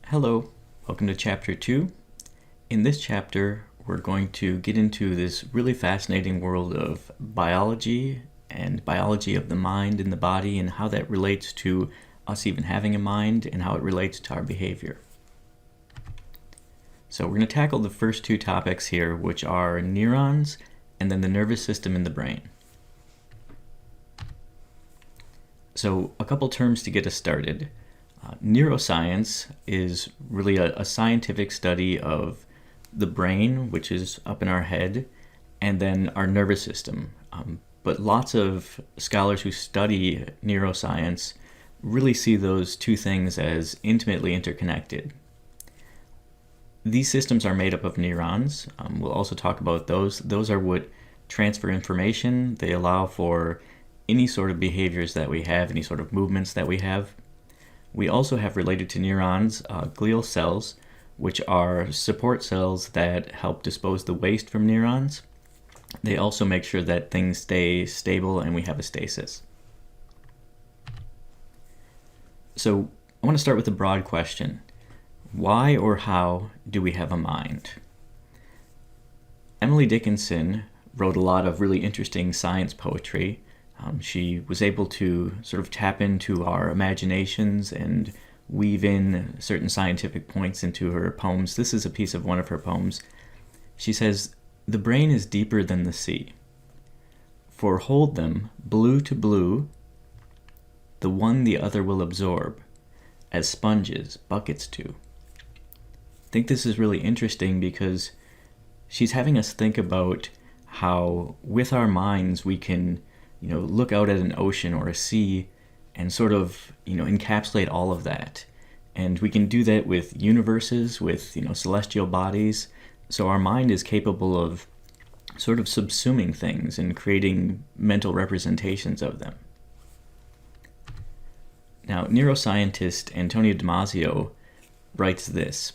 Hello, welcome to Chapter 2. In this chapter, we're going to get into this really fascinating world of biology and biology of the mind and the body and how that relates to us even having a mind and how it relates to our behavior. So we're going to tackle the first two topics here, which are neurons and then the nervous system in the brain. So a couple terms to get us started. Neuroscience is really a scientific study of the brain, which is up in our head, and then our nervous system. But lots of scholars who study neuroscience really see those two things as intimately interconnected. These systems are made up of neurons. We'll also talk about those. Those are what transfer information. They allow for any sort of behaviors that we have, any sort of movements that we have. We also have related to neurons glial cells, which are support cells that help dispose the waste from neurons. They also make sure that things stay stable and we have a stasis. So I want to start with a broad question. Why or how do we have a mind? Emily Dickinson wrote a lot of really interesting science poetry. She was able to sort of tap into our imaginations and weave in certain scientific points into her poems. This is a piece of one of her poems. She says, "The brain is deeper than the sea. For hold them, blue to blue, the one the other will absorb, as sponges buckets do." I think this is really interesting because she's having us think about how with our minds we can look out at an ocean or a sea and sort of, encapsulate all of that. And we can do that with universes, with, celestial bodies. So our mind is capable of sort of subsuming things and creating mental representations of them. Now, neuroscientist Antonio Damasio writes this: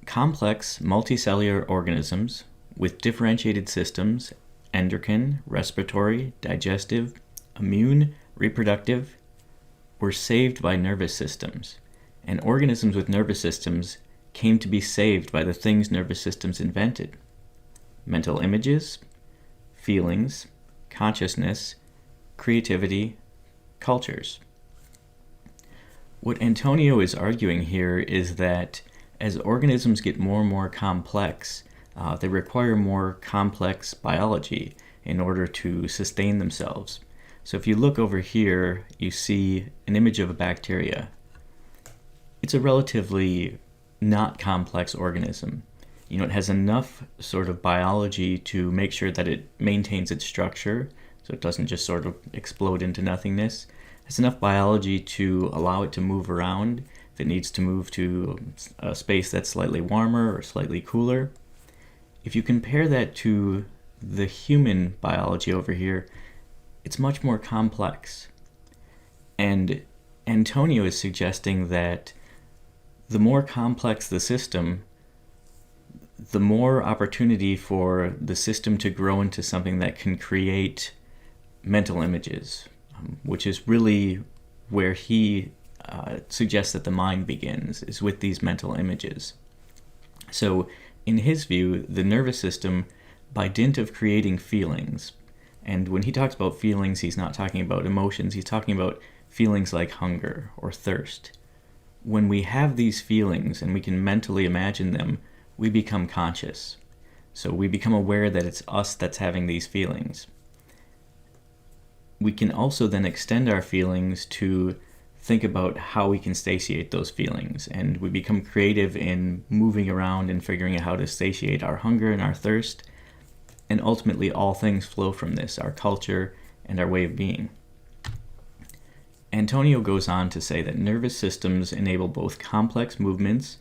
complex multicellular organisms with differentiated systems, endocrine, respiratory, digestive, immune, reproductive, were saved by nervous systems, and organisms with nervous systems came to be saved by the things nervous systems invented: mental images, feelings, consciousness, creativity, cultures. What Antonio is arguing here is that as organisms get more and more complex, they require more complex biology in order to sustain themselves. So if you look over here, you see an image of a bacteria. It's a relatively not complex organism. It has enough sort of biology to make sure that it maintains its structure, so it doesn't just sort of explode into nothingness. It has enough biology to allow it to move around if it needs to move to a space that's slightly warmer or slightly cooler. If you compare that to the human biology over here, it's much more complex. And Antonio is suggesting that the more complex the system, the more opportunity for the system to grow into something that can create mental images, which is really where he suggests that the mind begins, is with these mental images. So in his view, the nervous system, by dint of creating feelings, and when he talks about feelings, he's not talking about emotions, he's talking about feelings like hunger or thirst. When we have these feelings and we can mentally imagine them, we become conscious. So we become aware that it's us that's having these feelings. We can also then extend our feelings to think about how we can satiate those feelings, and we become creative in moving around and figuring out how to satiate our hunger and our thirst, and ultimately all things flow from this, our culture and our way of being. Antonio goes on to say that nervous systems enable both complex movements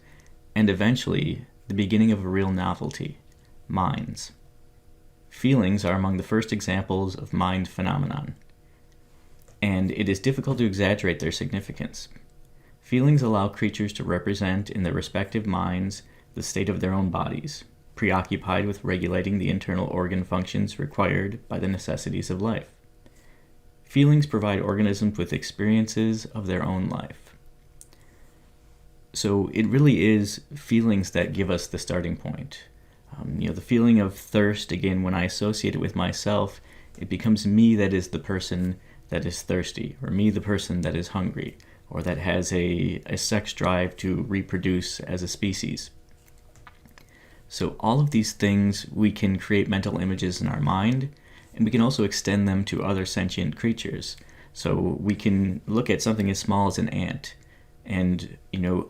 and eventually the beginning of a real novelty: minds. Feelings are among the first examples of mind phenomenon, and it is difficult to exaggerate their significance. Feelings allow creatures to represent in their respective minds the state of their own bodies, preoccupied with regulating the internal organ functions required by the necessities of life. Feelings provide organisms with experiences of their own life. So it really is feelings that give us the starting point. The feeling of thirst, again, when I associate it with myself, it becomes me that is the person that is thirsty, or me the person that is hungry, or that has a sex drive to reproduce as a species. So all of these things, we can create mental images in our mind, and we can also extend them to other sentient creatures. So we can look at something as small as an ant and,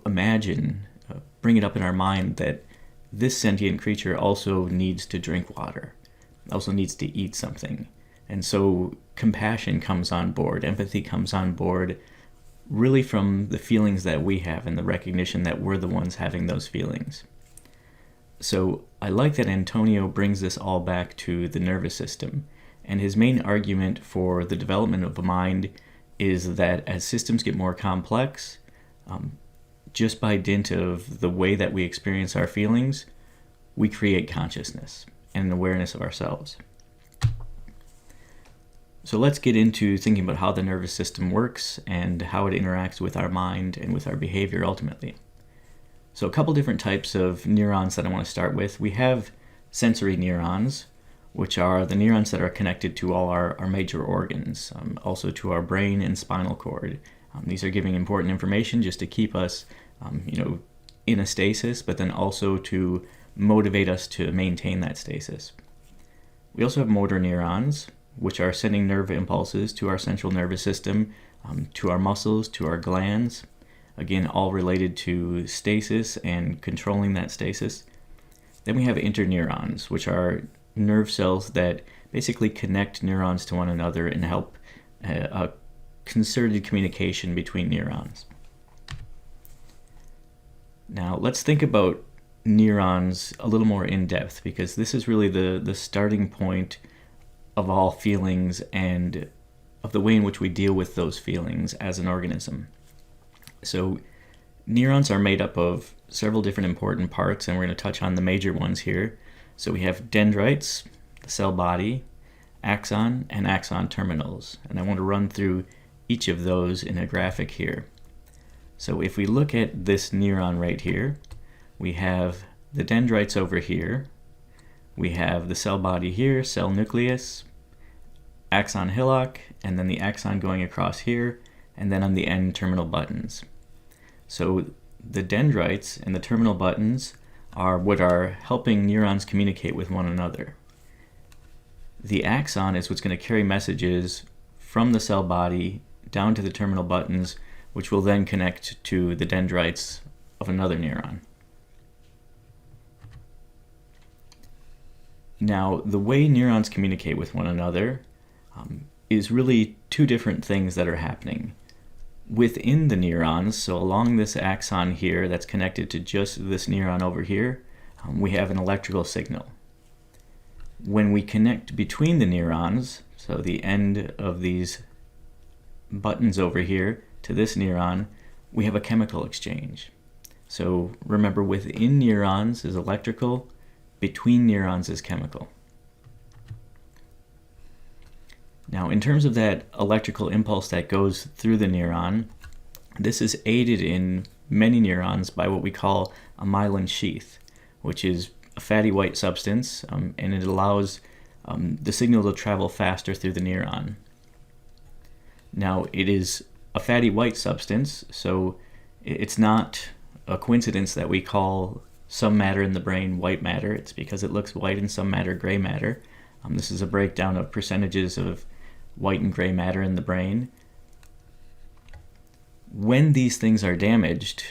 imagine, bring it up in our mind that this sentient creature also needs to drink water, also needs to eat something. And so compassion comes on board, empathy comes on board, really from the feelings that we have and the recognition that we're the ones having those feelings. So I like that Antonio brings this all back to the nervous system. And his main argument for the development of the mind is that as systems get more complex, just by dint of the way that we experience our feelings, we create consciousness and an awareness of ourselves. So let's get into thinking about how the nervous system works and how it interacts with our mind and with our behavior ultimately. So a couple different types of neurons that I want to start with. We have sensory neurons, which are the neurons that are connected to all our major organs, also to our brain and spinal cord. These are giving important information just to keep us, in a stasis, but then also to motivate us to maintain that stasis. We also have motor neurons, which are sending nerve impulses to our central nervous system, to our muscles, to our glands. Again, all related to stasis and controlling that stasis. Then we have interneurons, which are nerve cells that basically connect neurons to one another and help a concerted communication between neurons. Now, let's think about neurons a little more in depth, because this is really the starting point of all feelings and of the way in which we deal with those feelings as an organism. So neurons are made up of several different important parts, and we're going to touch on the major ones here. So we have dendrites, the cell body, axon, and axon terminals. And I want to run through each of those in a graphic here. So if we look at this neuron right here, we have the dendrites over here, we have the cell body here, cell nucleus, axon hillock, and then the axon going across here, and then on the end, terminal buttons. So the dendrites and the terminal buttons are what are helping neurons communicate with one another. The axon is what's going to carry messages from the cell body down to the terminal buttons, which will then connect to the dendrites of another neuron. Now, the way neurons communicate with one another is really two different things that are happening. Within the neurons, so along this axon here that's connected to just this neuron over here, we have an electrical signal. When we connect between the neurons, so the end of these buttons over here to this neuron, we have a chemical exchange. So remember, within neurons is electrical, between neurons is chemical. Now, in terms of that electrical impulse that goes through the neuron, this is aided in many neurons by what we call a myelin sheath, which is a fatty white substance, and it allows the signal to travel faster through the neuron. Now, it is a fatty white substance, so it's not a coincidence that we call some matter in the brain white matter. It's because it looks white and some matter gray matter. This is a breakdown of percentages of white and gray matter in the brain. When these things are damaged,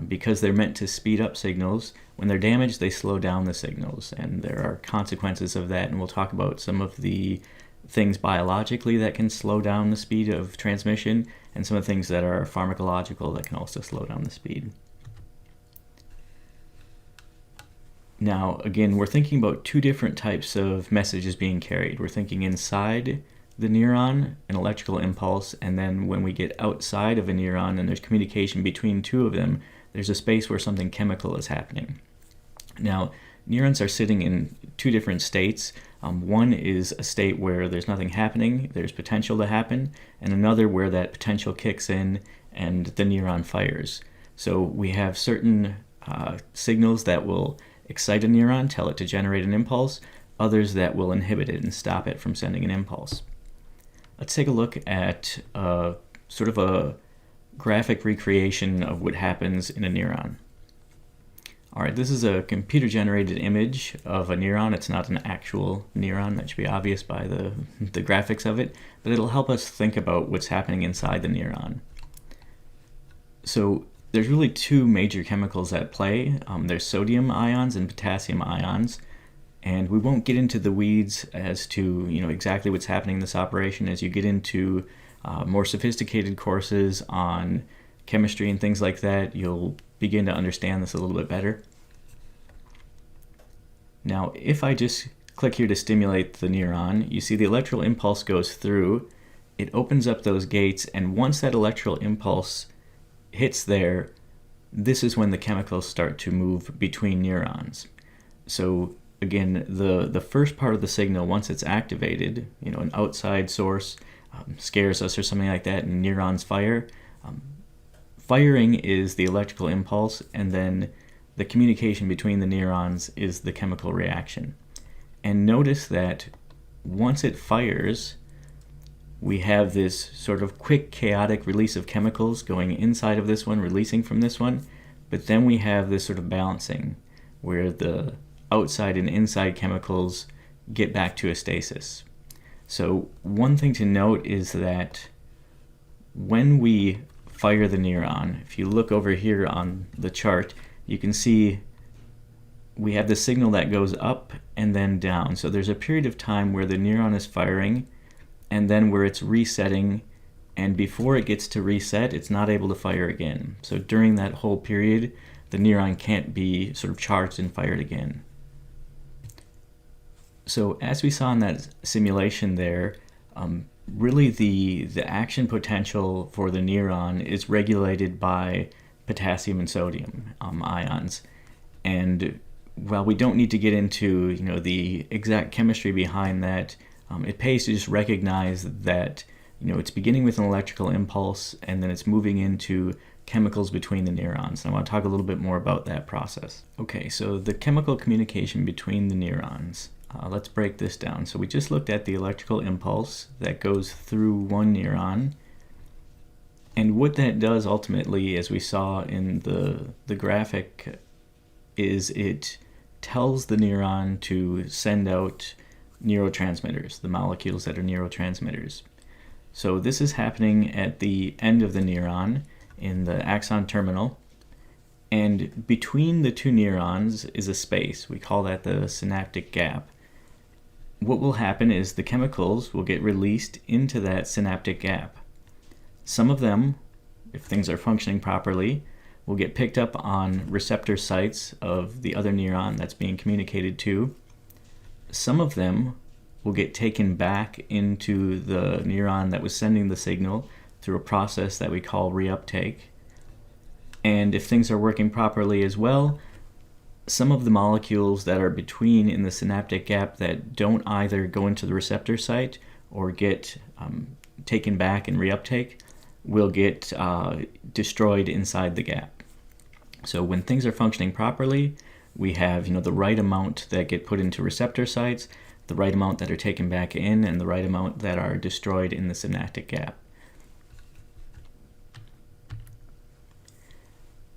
because they're meant to speed up signals, when they're damaged, they slow down the signals, and there are consequences of that, and we'll talk about some of the things biologically that can slow down the speed of transmission, and some of the things that are pharmacological that can also slow down the speed. Now, again, we're thinking about two different types of messages being carried. We're thinking inside the neuron, an electrical impulse, and then when we get outside of a neuron and there's communication between two of them, there's a space where something chemical is happening. Now, neurons are sitting in two different states. One is a state where there's nothing happening, there's potential to happen, and another where that potential kicks in and the neuron fires. So we have certain signals that will excite a neuron, tell it to generate an impulse, others that will inhibit it and stop it from sending an impulse. Let's take a look at sort of a graphic recreation of what happens in a neuron. Alright, this is a computer-generated image of a neuron. It's not an actual neuron. That should be obvious by the graphics of it, but it'll help us think about what's happening inside the neuron. So there's really two major chemicals at play. There's sodium ions and potassium ions, and we won't get into the weeds as to exactly what's happening in this operation. As you get into more sophisticated courses on chemistry and things like that, you'll begin to understand this a little bit better. Now, if I just click here to stimulate the neuron, you see the electrical impulse goes through, it opens up those gates, and once that electrical impulse hits there, this is when the chemicals start to move between neurons. So again, the first part of the signal, once it's activated, an outside source scares us or something like that, and neurons fire. Firing is the electrical impulse, and then the communication between the neurons is the chemical reaction. And notice that once it fires, we have this sort of quick, chaotic release of chemicals going inside of this one, releasing from this one, but then we have this sort of balancing where the outside and inside chemicals get back to a stasis. So one thing to note is that when we fire the neuron, if you look over here on the chart, you can see we have the signal that goes up and then down. So there's a period of time where the neuron is firing and then where it's resetting, and before it gets to reset, it's not able to fire again. So during that whole period, the neuron can't be sort of charged and fired again. So as we saw in that simulation there, really the action potential for the neuron is regulated by potassium and sodium ions. And while we don't need to get into the exact chemistry behind that, it pays to just recognize that it's beginning with an electrical impulse and then it's moving into chemicals between the neurons. And I want to talk a little bit more about that process. Okay, so the chemical communication between the neurons. Let's break this down. So we just looked at the electrical impulse that goes through one neuron. And what that does ultimately, as we saw in the graphic, is it tells the neuron to send out neurotransmitters, the molecules that are neurotransmitters. So this is happening at the end of the neuron in the axon terminal. And between the two neurons is a space. We call that the synaptic gap. What will happen is the chemicals will get released into that synaptic gap. Some of them, if things are functioning properly, will get picked up on receptor sites of the other neuron that's being communicated to. Some of them will get taken back into the neuron that was sending the signal through a process that we call reuptake. And if things are working properly as well, some of the molecules that are between in the synaptic gap that don't either go into the receptor site or get taken back and reuptake will get destroyed inside the gap. So when things are functioning properly, we have the right amount that get put into receptor sites, the right amount that are taken back in, and the right amount that are destroyed in the synaptic gap.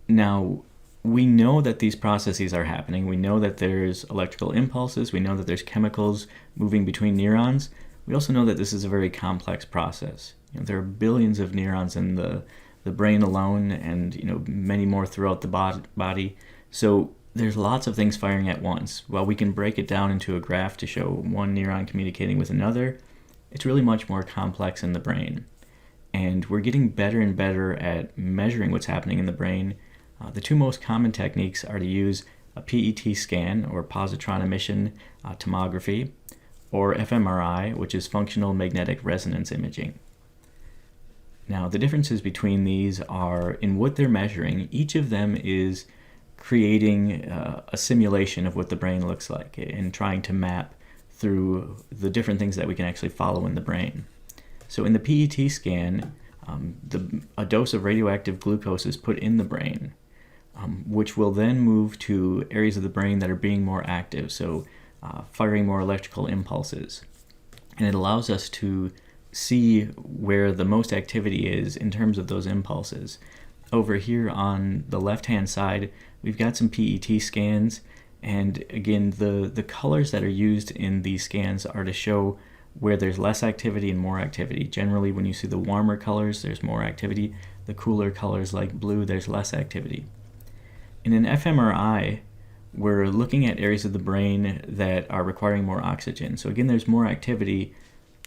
Now, we know that these processes are happening. We know that there's electrical impulses. We know that there's chemicals moving between neurons. We also know that this is a very complex process. There are billions of neurons in the brain alone, and many more throughout the body. So there's lots of things firing at once. While we can break it down into a graph to show one neuron communicating with another, it's really much more complex in the brain. And we're getting better and better at measuring what's happening in the brain. The two most common techniques are to use a PET scan, or positron emission tomography, or fMRI, which is functional magnetic resonance imaging. Now, the differences between these are in what they're measuring. Each of them is creating a simulation of what the brain looks like and trying to map through the different things that we can actually follow in the brain. So in the PET scan, a dose of radioactive glucose is put in the brain, which will then move to areas of the brain that are being more active, so firing more electrical impulses. And it allows us to see where the most activity is in terms of those impulses. Over here on the left-hand side, we've got some PET scans, and again, the colors that are used in these scans are to show where there's less activity and more activity. Generally, when you see the warmer colors, there's more activity. The cooler colors like blue, there's less activity. In an fMRI, we're looking at areas of the brain that are requiring more oxygen. So again, there's more activity,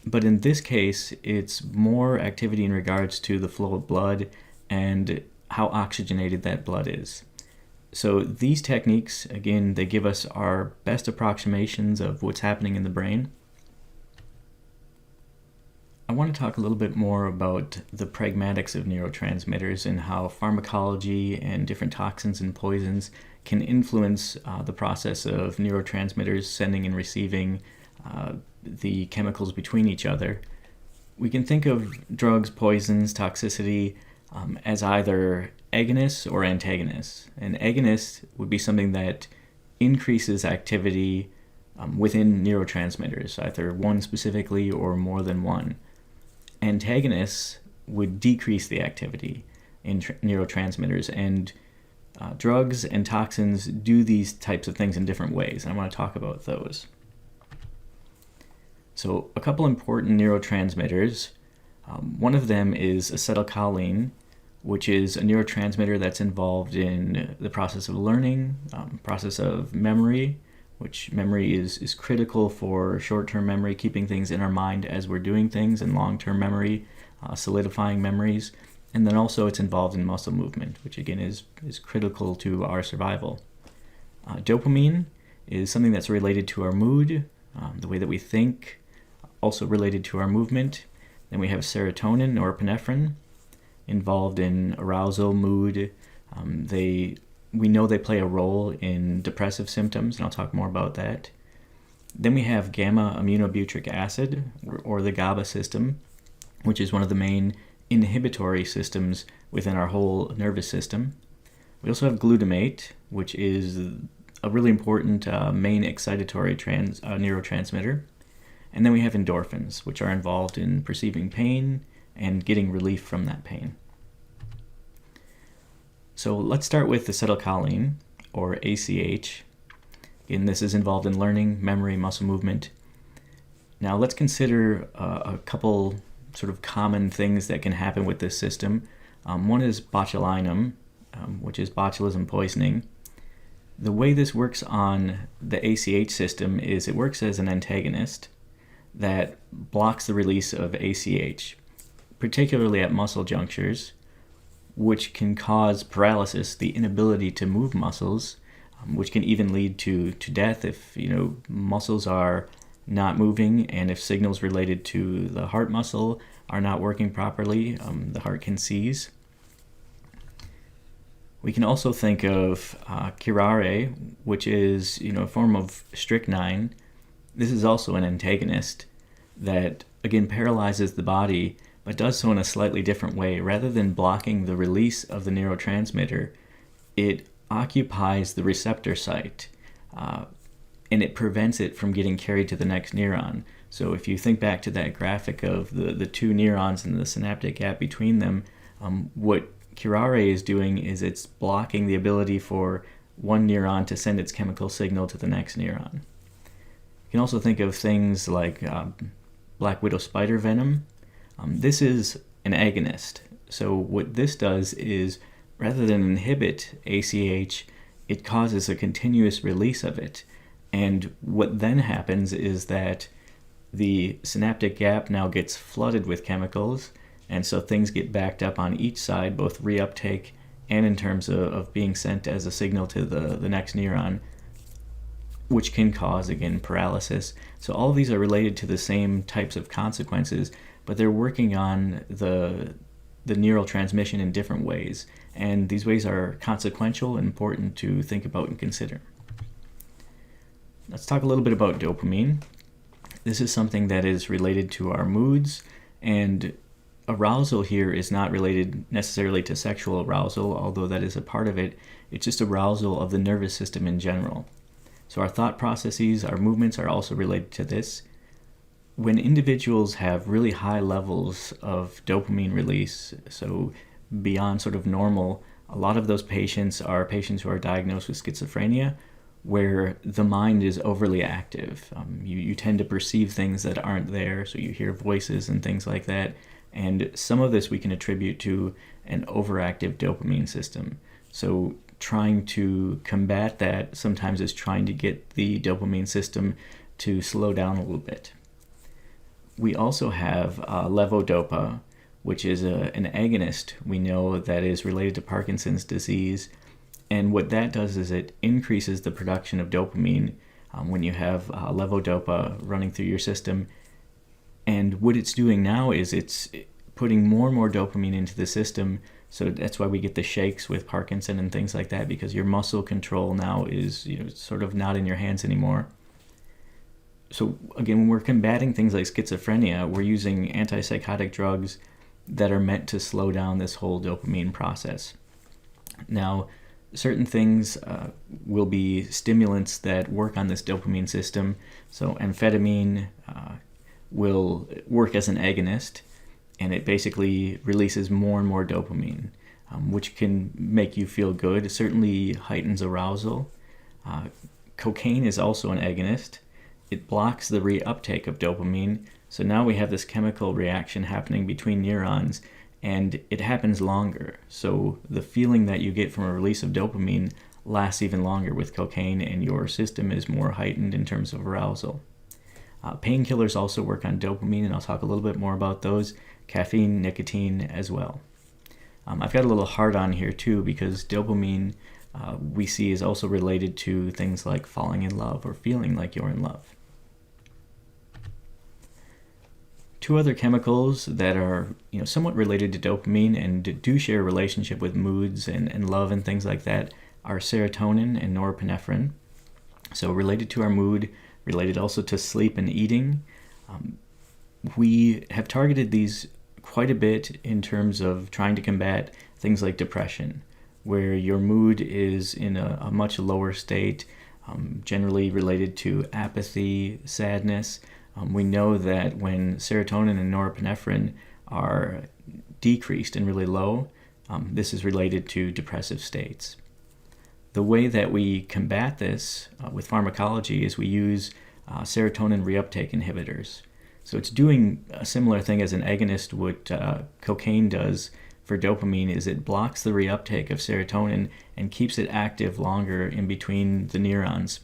but in this case, it's more activity in regards to the flow of blood and how oxygenated that blood is. So these techniques, again, they give us our best approximations of what's happening in the brain. I want to talk a little bit more about the pragmatics of neurotransmitters and how pharmacology and different toxins and poisons can influence the process of neurotransmitters sending and receiving the chemicals between each other. We can think of drugs, poisons, toxicity as either agonists or antagonists. An agonist would be something that increases activity within neurotransmitters, either one specifically or more than one. Antagonists would decrease the activity in neurotransmitters, and drugs and toxins do these types of things in different ways, and I want to talk about those. So a couple important neurotransmitters, one of them is acetylcholine, which is a neurotransmitter that's involved in the process of learning, process of memory, which memory is critical for short-term memory, keeping things in our mind as we're doing things, and long-term memory, solidifying memories. And then also it's involved in muscle movement, which again is critical to our survival. Dopamine is something that's related to our mood, the way that we think, also related to our movement. Then we have serotonin or epinephrine, involved in arousal, mood. We know they play a role in depressive symptoms, and I'll talk more about that. Then we have gamma aminobutyric acid, or the GABA system, which is one of the main inhibitory systems within our whole nervous system. We also have glutamate, which is a really important main excitatory neurotransmitter. And then we have endorphins, which are involved in perceiving pain and getting relief from that pain. So let's start with acetylcholine, or ACH. Again, this is involved in learning, memory, muscle movement. Now let's consider a couple sort of common things that can happen with this system. One is botulinum, which is botulism poisoning. The way this works on the ACH system is it works as an antagonist that blocks the release of ACH, particularly at muscle junctures, which can cause paralysis, the inability to move muscles, which can even lead to death if muscles are not moving, and if signals related to the heart muscle are not working properly, the heart can seize. We can also think of curare, which is a form of strychnine. This is also an antagonist that again paralyzes the body, but does so in a slightly different way. Rather than blocking the release of the neurotransmitter, it occupies the receptor site, and it prevents it from getting carried to the next neuron. So if you think back to that graphic of the two neurons and the synaptic gap between them, what curare is doing is it's blocking the ability for one neuron to send its chemical signal to the next neuron. You can also think of things like black widow spider venom. This is an agonist. So what this does is, rather than inhibit ACH, it causes a continuous release of it. And what then happens is that the synaptic gap now gets flooded with chemicals, and so things get backed up on each side, both reuptake and in terms of being sent as a signal to the next neuron, which can cause, again, paralysis. So all of these are related to the same types of consequences, but they're working on the neural transmission in different ways, and these ways are consequential and important to think about and consider. Let's talk a little bit about dopamine. This is something that is related to our moods, and arousal here is not related necessarily to sexual arousal, although that is a part of it. It's just arousal of the nervous system in general. So our thought processes, our movements are also related to this. When individuals have really high levels of dopamine release, so beyond sort of normal, a lot of those patients are patients who are diagnosed with schizophrenia, where the mind is overly active. You tend to perceive things that aren't there, so you hear voices and things like that. And some of this we can attribute to an overactive dopamine system. So trying to combat that sometimes is trying to get the dopamine system to slow down a little bit. We also have levodopa, which is an agonist we know that is related to Parkinson's disease. And what that does is it increases the production of dopamine when you have levodopa running through your system. And what it's doing now is it's putting more and more dopamine into the system. So that's why we get the shakes with Parkinson and things like that, because your muscle control now is sort of not in your hands anymore. So again, when we're combating things like schizophrenia, we're using antipsychotic drugs that are meant to slow down this whole dopamine process. Now, certain things will be stimulants that work on this dopamine system. So amphetamine will work as an agonist, and it basically releases more and more dopamine, which can make you feel good. It certainly heightens arousal. Cocaine is also an agonist. It blocks the reuptake of dopamine. So now we have this chemical reaction happening between neurons, and it happens longer. So the feeling that you get from a release of dopamine lasts even longer with cocaine, and your system is more heightened in terms of arousal. Painkillers also work on dopamine, and I'll talk a little bit more about those. Caffeine, nicotine as well. I've got a little heart on here too, because dopamine we see is also related to things like falling in love or feeling like you're in love. Two other chemicals that are somewhat related to dopamine and do share a relationship with moods and love and things like that are serotonin and norepinephrine. So related to our mood, related also to sleep and eating. We have targeted these quite a bit in terms of trying to combat things like depression, where your mood is in a much lower state, generally related to apathy, sadness. We know that when serotonin and norepinephrine are decreased and really low, this is related to depressive states. The way that we combat this with pharmacology is we use serotonin reuptake inhibitors. So it's doing a similar thing as an agonist. What cocaine does for dopamine is it blocks the reuptake of serotonin and keeps it active longer in between the neurons.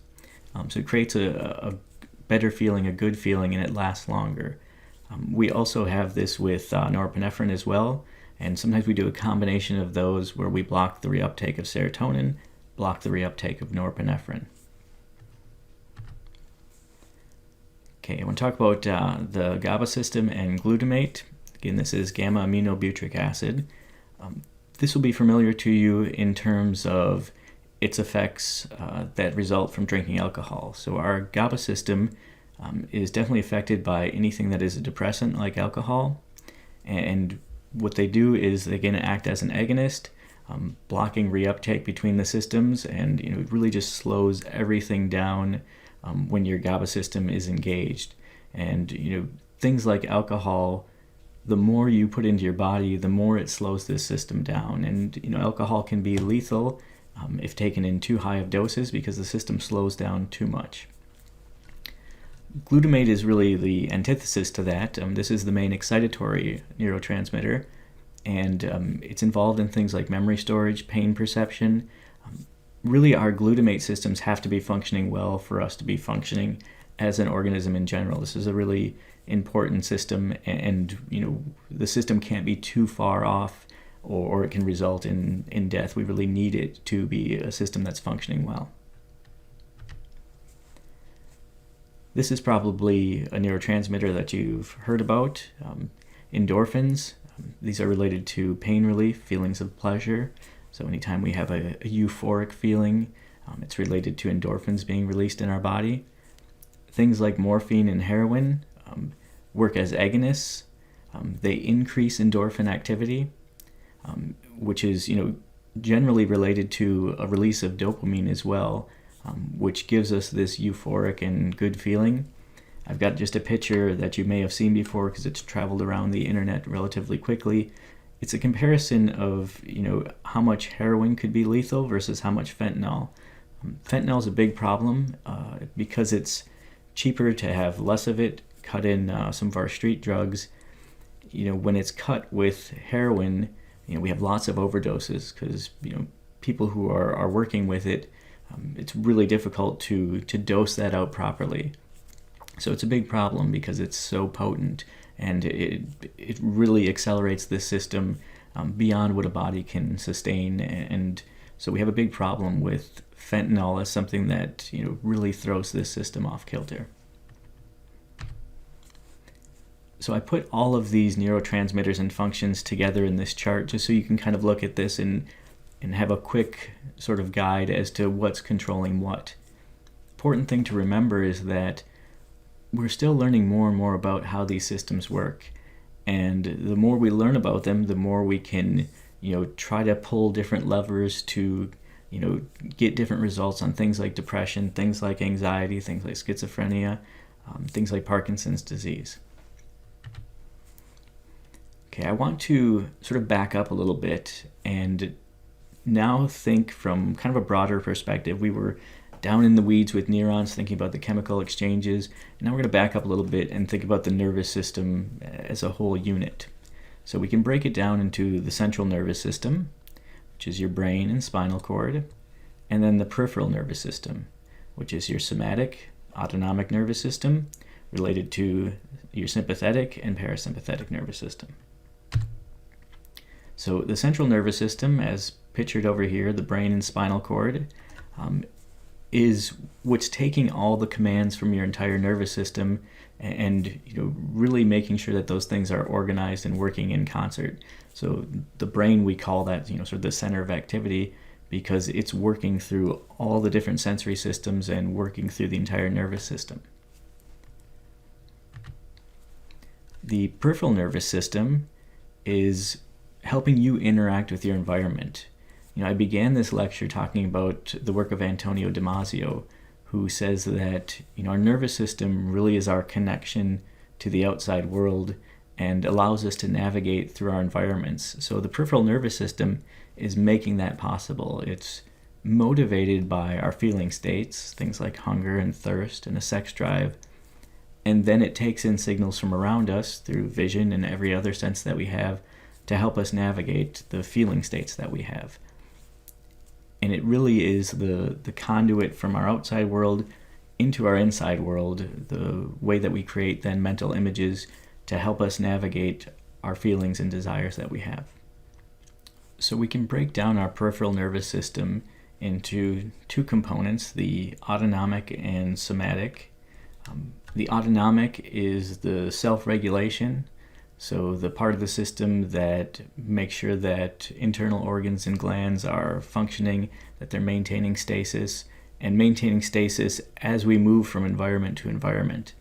So it creates a better feeling, a good feeling, and it lasts longer. We also have this with norepinephrine as well, and sometimes we do a combination of those where we block the reuptake of serotonin, block the reuptake of norepinephrine. Okay, I want to talk about the GABA system and glutamate. Again, this is gamma-aminobutyric acid. This will be familiar to you in terms of its effects that result from drinking alcohol. So our GABA system is definitely affected by anything that is a depressant like alcohol. And what they do is they again act as an agonist, blocking reuptake between the systems, and it really just slows everything down when your GABA system is engaged. And things like alcohol, the more you put into your body, the more it slows this system down. And alcohol can be lethal if taken in too high of doses, because the system slows down too much. Glutamate is really the antithesis to that. This is the main excitatory neurotransmitter, and it's involved in things like memory storage, pain perception. Really, our glutamate systems have to be functioning well for us to be functioning as an organism in general. This is a really important system, and the system can't be too far off, or it can result in death. We really need it to be a system that's functioning well. This is probably a neurotransmitter that you've heard about, endorphins. These are related to pain relief, feelings of pleasure. So anytime we have a euphoric feeling, it's related to endorphins being released in our body. Things like morphine and heroin work as agonists. They increase endorphin activity, which is, generally related to a release of dopamine as well, which gives us this euphoric and good feeling. I've got just a picture that you may have seen before because it's traveled around the internet relatively quickly. It's a comparison of, how much heroin could be lethal versus how much fentanyl. Fentanyl is a big problem because it's cheaper to have less of it, cut in some of our street drugs. When it's cut with heroin, we have lots of overdoses because, people who are working with it, it's really difficult to dose that out properly. So it's a big problem because it's so potent, and it really accelerates the system beyond what a body can sustain. And so we have a big problem with fentanyl as something that really throws this system off kilter. So I put all of these neurotransmitters and functions together in this chart just so you can kind of look at this and have a quick sort of guide as to what's controlling what. Important thing to remember is that we're still learning more and more about how these systems work. And the more we learn about them, the more we can, try to pull different levers to, get different results on things like depression, things like anxiety, things like schizophrenia, things like Parkinson's disease. Okay, I want to sort of back up a little bit and now think from kind of a broader perspective. We were down in the weeds with neurons, thinking about the chemical exchanges. Now we're going to back up a little bit and think about the nervous system as a whole unit. So we can break it down into the central nervous system, which is your brain and spinal cord, and then the peripheral nervous system, which is your somatic, autonomic nervous system, related to your sympathetic and parasympathetic nervous system. So the central nervous system, as pictured over here, the brain and spinal cord, is what's taking all the commands from your entire nervous system and really making sure that those things are organized and working in concert. So the brain, we call that sort of the center of activity because it's working through all the different sensory systems and working through the entire nervous system. The peripheral nervous system is helping you interact with your environment. I began this lecture talking about the work of Antonio Damasio, who says that our nervous system really is our connection to the outside world and allows us to navigate through our environments. So the peripheral nervous system is making that possible. It's motivated by our feeling states, things like hunger and thirst and a sex drive, and then it takes in signals from around us through vision and every other sense that we have to help us navigate the feeling states that we have. And it really is the conduit from our outside world into our inside world, the way that we create then mental images to help us navigate our feelings and desires that we have. So we can break down our peripheral nervous system into two components, the autonomic and somatic. The autonomic is the self-regulation, so the part of the system that makes sure that internal organs and glands are functioning, that they're maintaining stasis, and maintaining stasis as we move from environment to environment.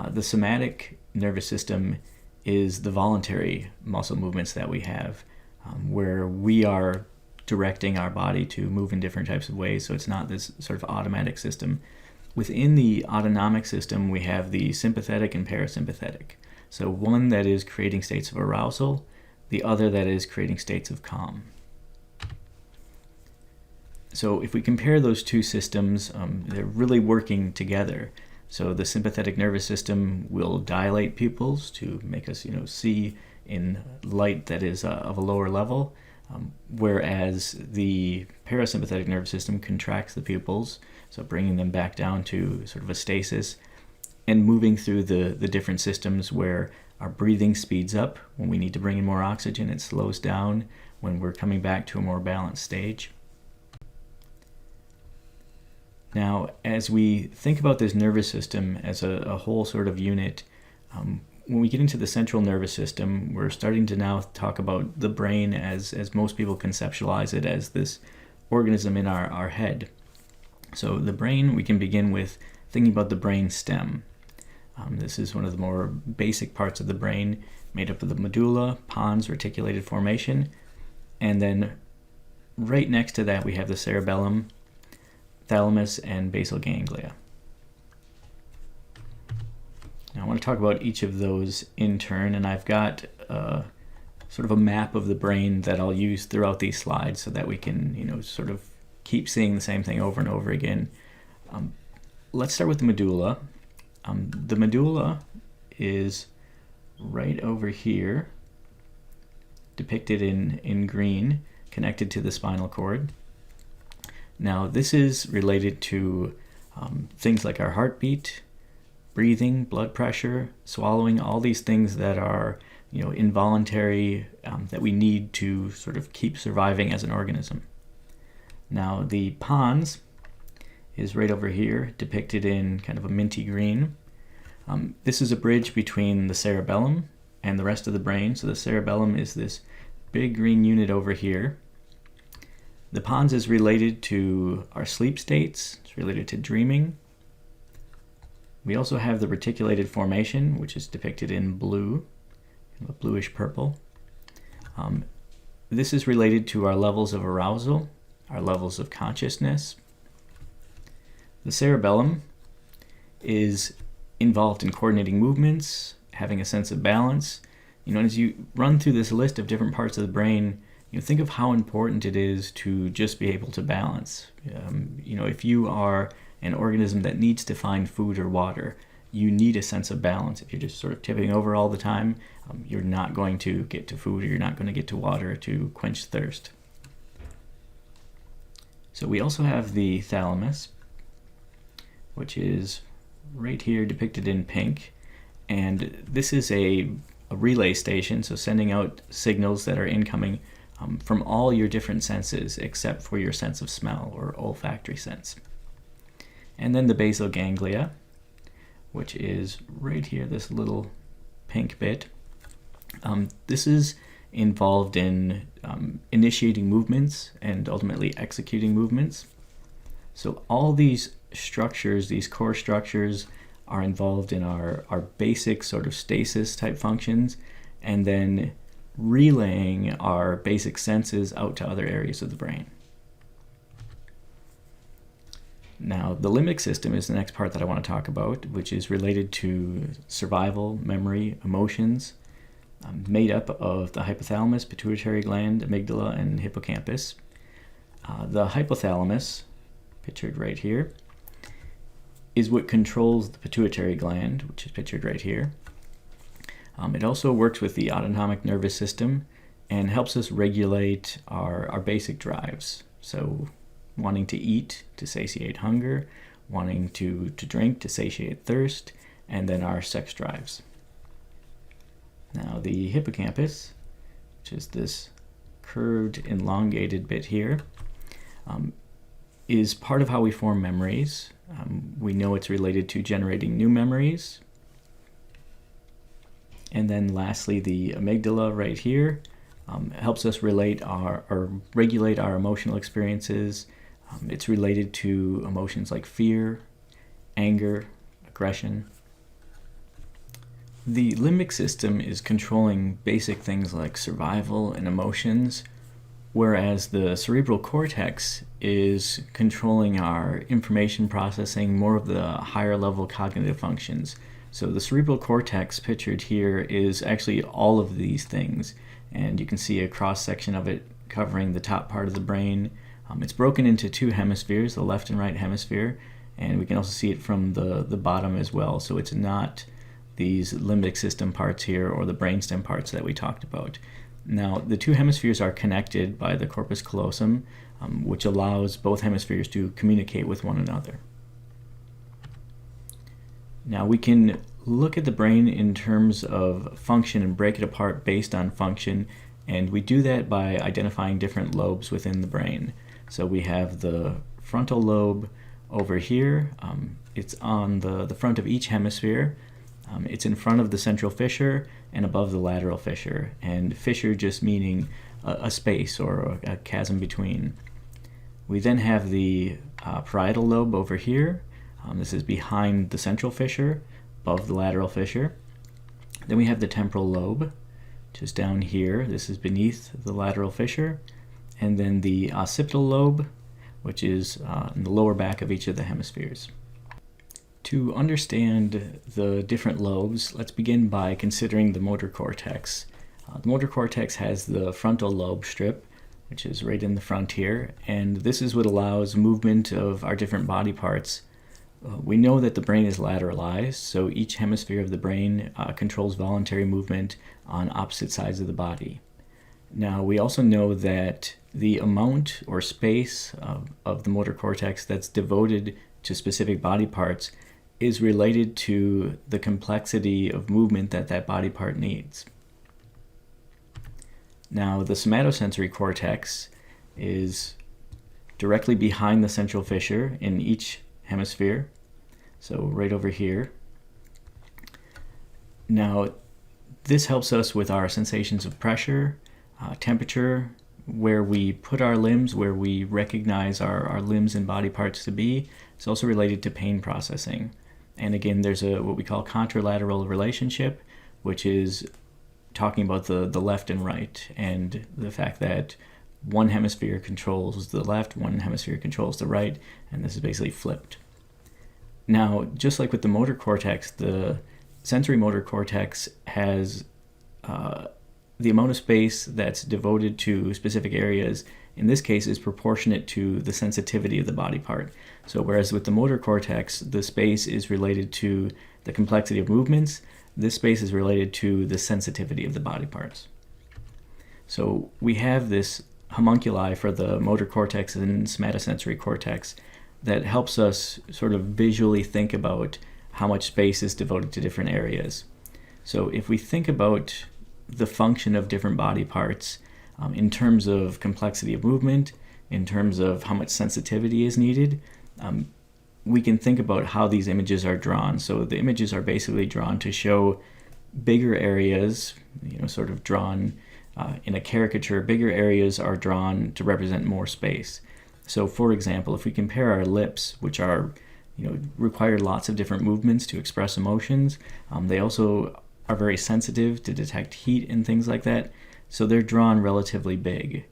The somatic nervous system is the voluntary muscle movements that we have, where we are directing our body to move in different types of ways, so it's not this sort of automatic system. Within the autonomic system, we have the sympathetic and parasympathetic. So one that is creating states of arousal, the other that is creating states of calm. So if we compare those two systems, they're really working together. So the sympathetic nervous system will dilate pupils to make us, see in light that is of a lower level, whereas the parasympathetic nervous system contracts the pupils, so bringing them back down to sort of a stasis, and moving through the different systems where our breathing speeds up. When we need to bring in more oxygen, it slows down when we're coming back to a more balanced stage. Now, as we think about this nervous system as a whole sort of unit, when we get into the central nervous system, we're starting to now talk about the brain as most people conceptualize it as this organism in our head. So the brain, we can begin with thinking about the brain stem. This is one of the more basic parts of the brain, made up of the medulla, pons, reticulated formation, and then right next to that we have the cerebellum, thalamus, and basal ganglia. Now I want to talk about each of those in turn, and I've got sort of a map of the brain that I'll use throughout these slides so that we can, sort of keep seeing the same thing over and over again. Let's start with the medulla. The medulla is right over here, depicted in green, connected to the spinal cord. Now this is related to things like our heartbeat, breathing, blood pressure, swallowing, all these things that are involuntary, that we need to sort of keep surviving as an organism. Now the pons is right over here, depicted in kind of a minty green. This is a bridge between the cerebellum and the rest of the brain. So the cerebellum is this big green unit over here. The pons is related to our sleep states. It's related to dreaming. We also have the reticulated formation, which is depicted in blue, kind of a bluish purple. This is related to our levels of arousal, our levels of consciousness. The cerebellum is involved in coordinating movements, having a sense of balance. As you run through this list of different parts of the brain, think of how important it is to just be able to balance. If you are an organism that needs to find food or water, you need a sense of balance. If you're just sort of tipping over all the time, you're not going to get to food, or you're not going to get to water to quench thirst. So we also have the thalamus, which is right here depicted in pink, and this is a relay station, so sending out signals that are incoming from all your different senses except for your sense of smell or olfactory sense. And then the basal ganglia, which is right here, this little pink bit. This is involved in initiating movements and ultimately executing movements. So all these structures, these core structures, are involved in our basic sort of stasis type functions, and then relaying our basic senses out to other areas of the brain. Now, the limbic system is the next part that I want to talk about, which is related to survival, memory, emotions, made up of the hypothalamus, pituitary gland, amygdala, and hippocampus. The hypothalamus, pictured right here, is what controls the pituitary gland, which is pictured right here. It also works with the autonomic nervous system and helps us regulate our basic drives. So wanting to eat to satiate hunger, wanting to drink to satiate thirst, and then our sex drives. Now the hippocampus, which is this curved, elongated bit here, is part of how we form memories. We know it's related to generating new memories. And then lastly, the amygdala right here helps us regulate our emotional experiences. It's related to emotions like fear, anger, aggression. The limbic system is controlling basic things like survival and emotions, whereas the cerebral cortex is controlling our information processing, more of the higher level cognitive functions. So the cerebral cortex pictured here is actually all of these things, and you can see a cross section of it covering the top part of the brain. It's broken into two hemispheres, the left and right hemisphere, and we can also see it from the bottom as well. So it's not these limbic system parts here or the brainstem parts that we talked about. Now, the two hemispheres are connected by the corpus callosum, which allows both hemispheres to communicate with one another. Now, we can look at the brain in terms of function and break it apart based on function, and we do that by identifying different lobes within the brain. So we have the frontal lobe over here. It's on the front of each hemisphere. It's in front of the central fissure and above the lateral fissure, and fissure just meaning a space or a chasm between. We then have the parietal lobe over here. This is behind the central fissure, above the lateral fissure. Then we have the temporal lobe, which is down here. This is beneath the lateral fissure. And then the occipital lobe, which is in the lower back of each of the hemispheres. To understand the different lobes, let's begin by considering the motor cortex. The motor cortex has the frontal lobe strip, which is right in the front here, and this is what allows movement of our different body parts. We know that the brain is lateralized, so each hemisphere of the brain controls voluntary movement on opposite sides of the body. Now, we also know that the amount or space of the motor cortex that's devoted to specific body parts is related to the complexity of movement that that body part needs. Now, the somatosensory cortex is directly behind the central fissure in each hemisphere, so right over here. Now, this helps us with our sensations of pressure, temperature, where we put our limbs, where we recognize our limbs and body parts to be. It's also related to pain processing. And again, there's what we call contralateral relationship, which is talking about the left and right, and the fact that one hemisphere controls the left, one hemisphere controls the right, and this is basically flipped. Now, just like with the motor cortex, the sensory motor cortex has the amount of space that's devoted to specific areas, in this case, is proportionate to the sensitivity of the body part. So whereas with the motor cortex, the space is related to the complexity of movements, this space is related to the sensitivity of the body parts. So we have this homunculi for the motor cortex and somatosensory cortex that helps us sort of visually think about how much space is devoted to different areas. So if we think about the function of different body parts in terms of complexity of movement, in terms of how much sensitivity is needed, we can think about how these images are drawn. So the images are basically drawn to show bigger areas, sort of drawn in a caricature. Bigger areas are drawn to represent more space. So for example, if we compare our lips, which are require lots of different movements to express emotions, they also are very sensitive to detect heat and things like that. So they're drawn relatively big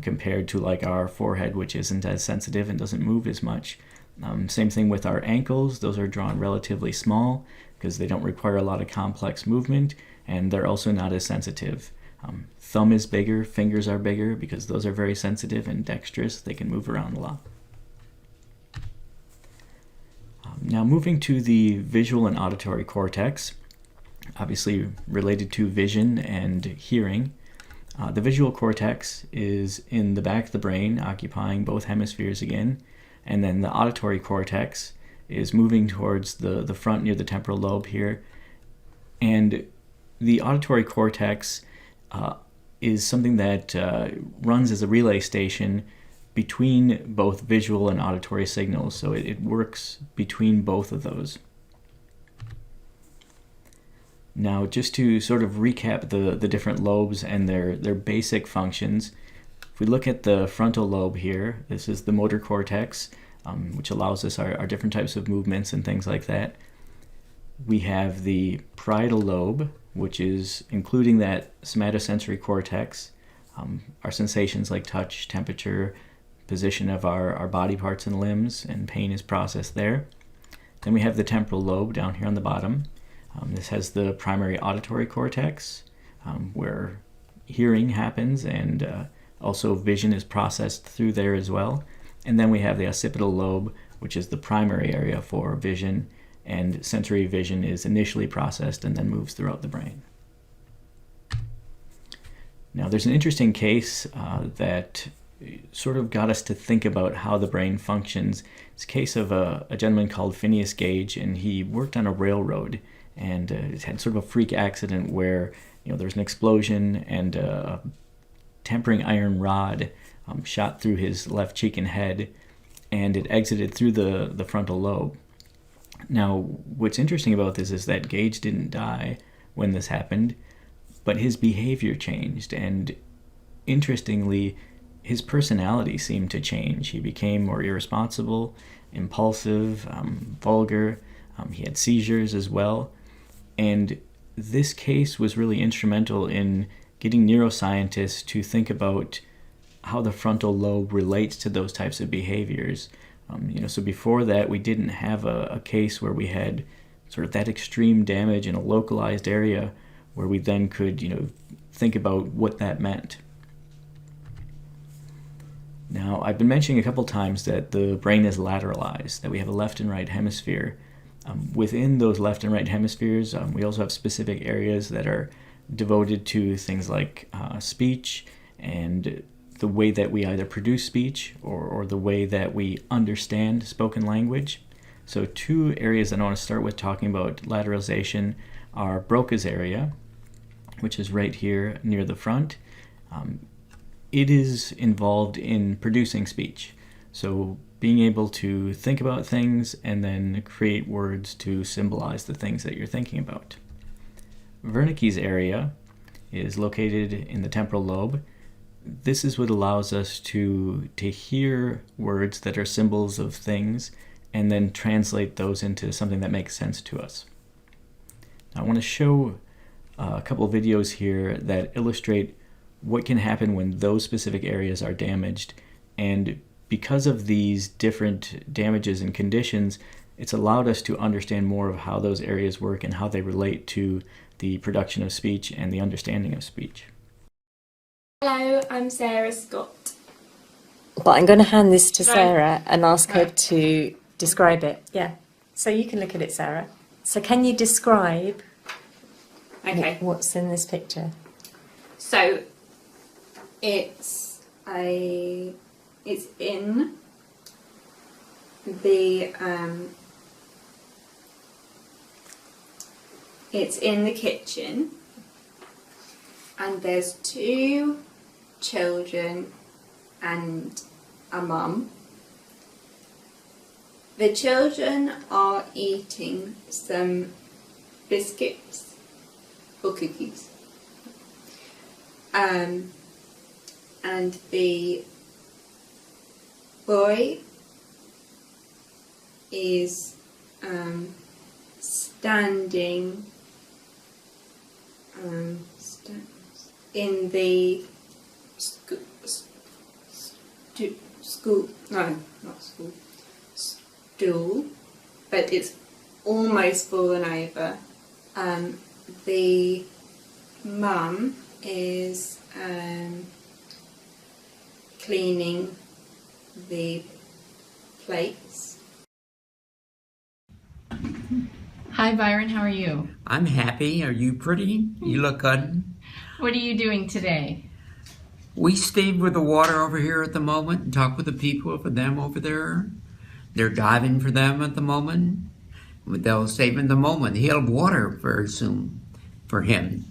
compared to like our forehead, which isn't as sensitive and doesn't move as much. Same thing with our ankles. Those are drawn relatively small because they don't require a lot of complex movement, and they're also not as sensitive. Thumb is bigger, fingers are bigger because those are very sensitive and dexterous. They can move around a lot. Now moving to the visual and auditory cortex, obviously related to vision and hearing. The visual cortex is in the back of the brain, occupying both hemispheres again, and then the auditory cortex is moving towards the front near the temporal lobe here. And the auditory cortex is something that runs as a relay station between both visual and auditory signals, so it works between both of those. Now, just to sort of recap the different lobes and their basic functions, if we look at the frontal lobe here, this is the motor cortex, which allows us our different types of movements and things like that. We have the parietal lobe, which is including that somatosensory cortex, our sensations like touch, temperature, position of our body parts and limbs, and pain is processed there. Then we have the temporal lobe down here on the bottom. This has the primary auditory cortex, where hearing happens, and also vision is processed through there as well. And then we have the occipital lobe, which is the primary area for vision, and sensory vision is initially processed and then moves throughout the brain. Now, there's an interesting case that sort of got us to think about how the brain functions. It's a case of a gentleman called Phineas Gage, and he worked on a railroad, and it had sort of a freak accident where there was an explosion and a tempering iron rod shot through his left cheek and head, and it exited through the frontal lobe. Now, what's interesting about this is that Gage didn't die when this happened, but his behavior changed, and interestingly, his personality seemed to change. He became more irresponsible, impulsive, vulgar. He had seizures as well. And this case was really instrumental in getting neuroscientists to think about how the frontal lobe relates to those types of behaviors. So before that, we didn't have a case where we had sort of that extreme damage in a localized area where we then could, think about what that meant. Now, I've been mentioning a couple times that the brain is lateralized, that we have a left and right hemisphere. Within those left and right hemispheres, we also have specific areas that are devoted to things like speech and the way that we either produce speech or the way that we understand spoken language. So two areas that I want to start with talking about lateralization are Broca's area, which is right here near the front. It is involved in producing speech. So being able to think about things and then create words to symbolize the things that you're thinking about. Wernicke's area is located in the temporal lobe. This is what allows us to hear words that are symbols of things and then translate those into something that makes sense to us. Now, I want to show a couple of videos here that illustrate what can happen when those specific areas are damaged. And because of these different damages and conditions, it's allowed us to understand more of how those areas work and how they relate to the production of speech and the understanding of speech. Hello, I'm Sarah Scott. But I'm going to hand this to Sarah and ask her to describe it. Yeah. So you can look at it, Sarah. So can you describe what's in this picture? So it's in the kitchen, and there's two children and a mum. The children are eating some biscuits or cookies, and the boy is standing in the stool, but it's almost fallen over. The mum is cleaning the plates. Hi Byron, how are you? I'm happy. Are you pretty? You look good. What are you doing today? We stayed with the water over here at the moment and talked with the people for them over there. They're diving for them at the moment. They'll save in the moment. He'll have water very soon for him.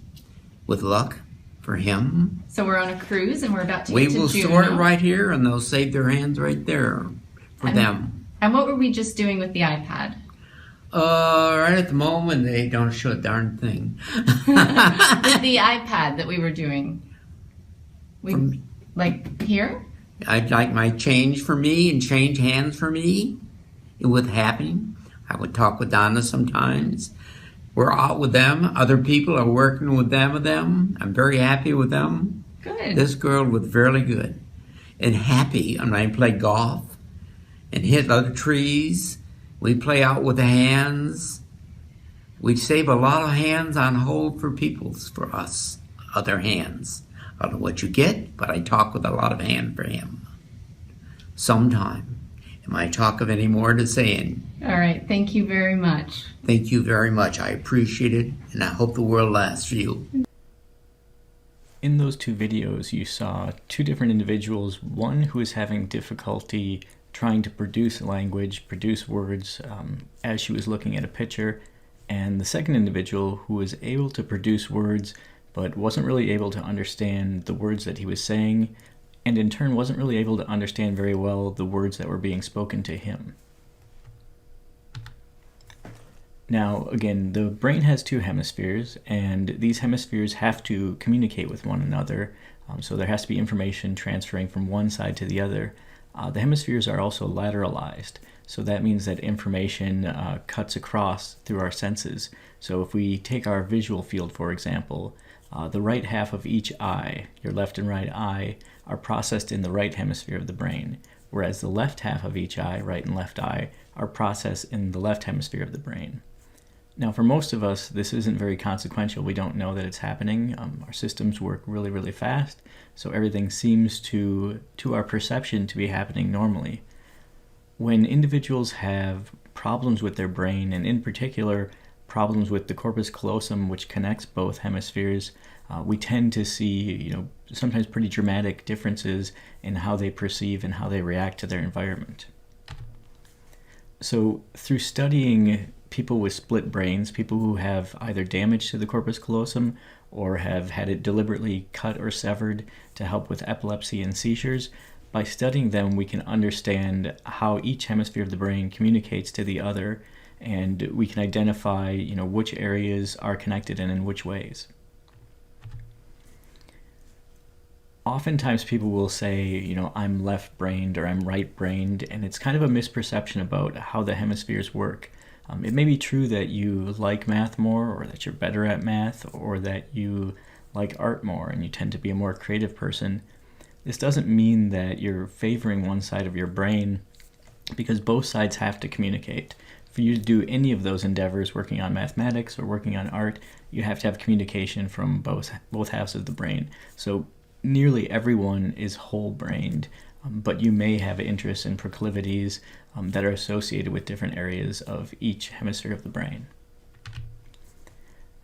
With luck for him. So we're on a cruise and we're about to We get to will Juneau. store it right here and they'll save their hands right there for them. And what were we just doing with the iPad? Right at the moment they don't show a darn thing. With the iPad that we were doing. Like here? I'd like my change for me and change hands for me. It would happen. I would talk with Donna sometimes. We're out with them. Other people are working with them. I'm very happy with them. Good. This girl was very good and happy. And I play golf and hit other trees. We play out with the hands. We save a lot of hands on hold for us, other hands. I don't know what you get, but I talk with a lot of hand for him. Sometime. Am I talk of any more to saying? All right, thank you very much. Thank you very much. I appreciate it, and I hope the world lasts for you. In those two videos, you saw two different individuals, one who is having difficulty trying to produce language, produce words as she was looking at a picture, and the second individual who was able to produce words but wasn't really able to understand the words that he was saying, and in turn wasn't really able to understand very well the words that were being spoken to him. Now, again, the brain has two hemispheres, and these hemispheres have to communicate with one another, so there has to be information transferring from one side to the other. the hemispheres are also lateralized. So that means that information cuts across through our senses. So if we take our visual field, for example, the right half of each eye, your left and right eye, are processed in the right hemisphere of the brain, whereas the left half of each eye, right and left eye, are processed in the left hemisphere of the brain. Now, for most of us, this isn't very consequential. We don't know that it's happening. Our systems work really, really fast, so everything seems to our perception to be happening normally. When individuals have problems with their brain, and in particular, problems with the corpus callosum, which connects both hemispheres, we tend to see, sometimes pretty dramatic differences in how they perceive and how they react to their environment. So, through studying people with split brains, people who have either damage to the corpus callosum or have had it deliberately cut or severed to help with epilepsy and seizures, by studying them, we can understand how each hemisphere of the brain communicates to the other, and we can identify, which areas are connected and in which ways. Oftentimes people will say, I'm left-brained or I'm right-brained, and it's kind of a misperception about how the hemispheres work. It may be true that you like math more, or that you're better at math, or that you like art more and you tend to be a more creative person. This doesn't mean that you're favoring one side of your brain, because both sides have to communicate. For you to do any of those endeavors, working on mathematics or working on art, you have to have communication from both halves of the brain. So nearly everyone is whole-brained, but you may have interests and proclivities that are associated with different areas of each hemisphere of the brain.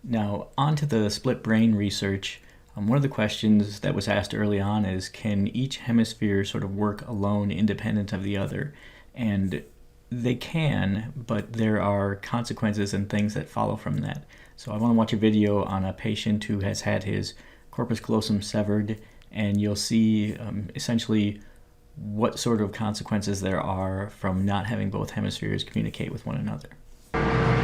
Now, on to the split brain research. One of the questions that was asked early on is, can each hemisphere sort of work alone, independent of the other? And they can, but there are consequences and things that follow from that. So I want to watch a video on a patient who has had his corpus callosum severed, and you'll see essentially what sort of consequences there are from not having both hemispheres communicate with one another.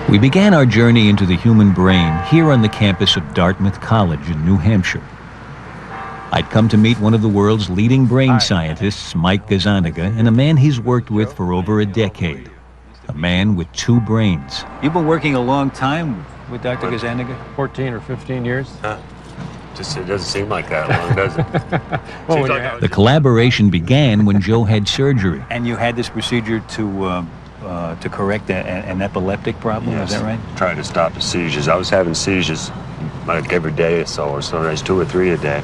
We began our journey into the human brain here on the campus of Dartmouth College in New Hampshire. I'd come to meet one of the world's leading brain scientists, Mike Gazzaniga, and a man he's worked with for over a decade. A man with two brains. You've been working a long time with Dr. Gazzaniga? 14 or 15 years. It doesn't seem like that long, does it? The collaboration began when Joe had surgery. And you had this procedure to correct an epileptic problem, Yes. is that right? Trying to stop the seizures. I was having seizures like every day or so, or sometimes 2 or 3 a day.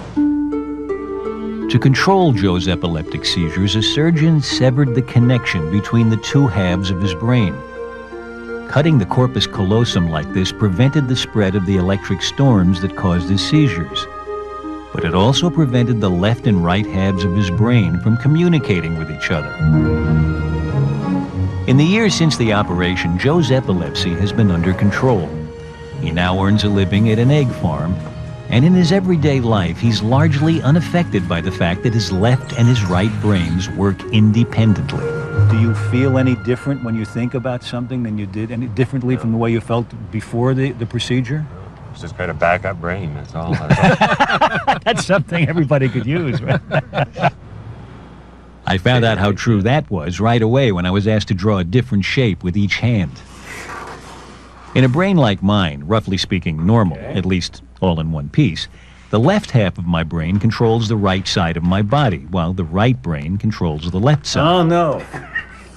To control Joe's epileptic seizures, a surgeon severed the connection between the two halves of his brain. Cutting the corpus callosum like this prevented the spread of the electric storms that caused his seizures. But it also prevented the left and right halves of his brain from communicating with each other. In the years since the operation, Joe's epilepsy has been under control. He now earns a living at an egg farm, and in his everyday life, he's largely unaffected by the fact that his left and his right brains work independently. Do you feel any different when you think about something than you did, any differently from the way you felt before the procedure? It's just kind of backup brain, that's all. That's something everybody could use, right? I found out how true that was right away when I was asked to draw a different shape with each hand. In a brain like mine, roughly speaking normal, at least all in one piece, the left half of my brain controls the right side of my body, while the right brain controls the left side. Oh, no.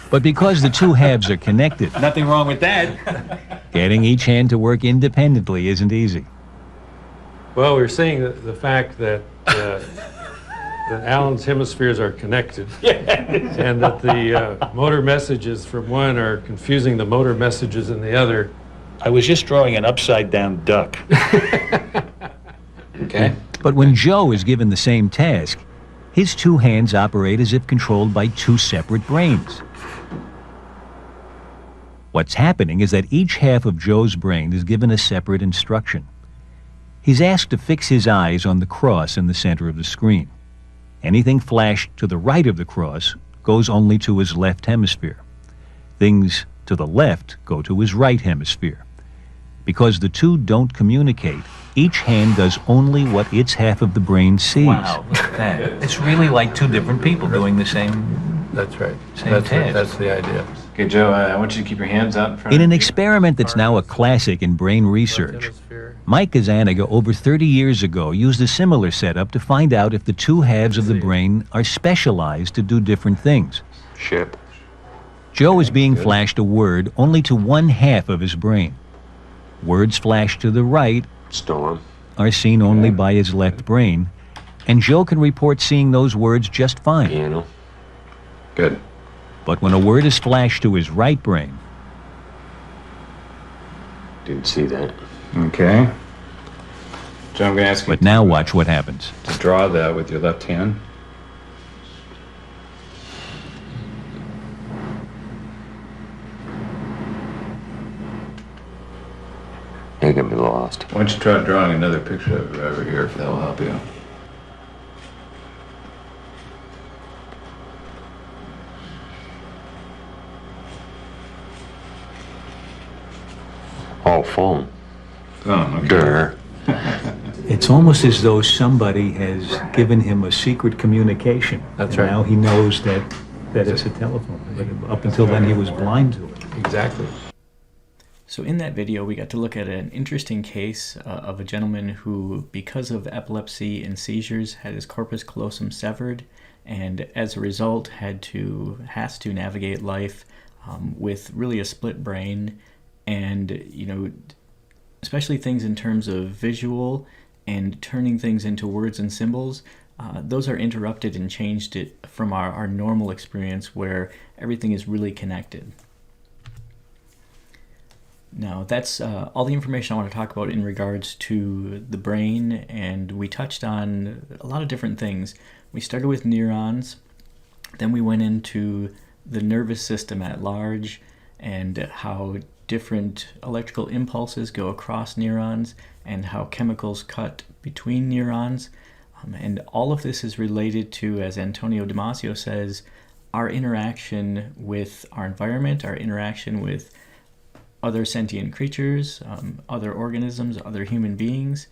But because the two halves are connected, Nothing wrong with that. getting each hand to work independently isn't easy. Well, we're seeing the fact that Alan's hemispheres are connected, and that the motor messages from one are confusing the motor messages in the other. I was just drawing an upside-down duck. Okay. But when Joe is given the same task, his two hands operate as if controlled by two separate brains. What's happening is that each half of Joe's brain is given a separate instruction. He's asked to fix his eyes on the cross in the center of the screen. Anything flashed to the right of the cross goes only to his left hemisphere. Things to the left go to his right hemisphere. Because the two don't communicate, each hand does only what its half of the brain sees. Wow, look at that. It's really like two different people doing the same That's right. Same That's task. That's the idea. Okay, Joe, I want you to keep your hands out in front In of an you. experiment that's now a classic in brain research, Hemisphere. Mike Kazaniga over 30 years ago used a similar setup to find out if the two halves of the brain are specialized to do different things. Ship. Joe is being flashed a word only to one half of his brain. Words flashed to the right Storm. are seen only by his left brain, and Joe can report seeing those words just fine. Piano. Good. But when a word is flashed to his right brain, Didn't see that. Okay. Joe, I'm going to ask you but now watch what happens. to draw that with your left hand. You're gonna be lost. Why don't you try drawing another picture of it over here if that will help you. Oh, phone. Oh, okay. Durr. It's almost as though somebody has given him a secret communication. That's and right. now he knows that it's a telephone. But up until then, he was blind to it. Exactly. So in that video, we got to look at an interesting case of a gentleman who, because of epilepsy and seizures, had his corpus callosum severed, and as a result has to navigate life with really a split brain, and especially things in terms of visual and turning things into words and symbols. Those are interrupted and changed it from our normal experience where everything is really connected. Now, that's all the information I want to talk about in regards to the brain, and we touched on a lot of different things. We started with neurons, then we went into the nervous system at large and how different electrical impulses go across neurons and how chemicals cut between neurons. And all of this is related to, as Antonio Damasio says, our interaction with our environment, our interaction with other sentient creatures, other organisms, other human beings.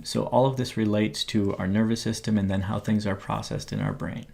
So all of this relates to our nervous system and then how things are processed in our brain.